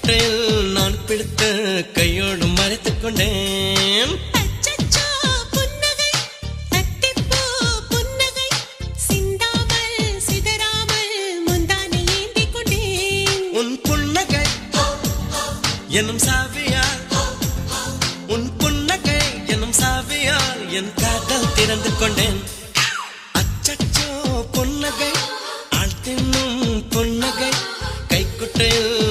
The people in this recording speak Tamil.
கைக்குட்டையில் நான் பிடித்த கையோடு மறைத்துக் கொண்டேன். உன் புன்னகை எனும் சாவியால், உன் புன்னகை எனும் சாவியால் என் காதல் திறந்து கொண்டேன். அச்சச்சோ புன்னகை, ஆள் தின்னும் புன்னகை, கைக்குட்டையில்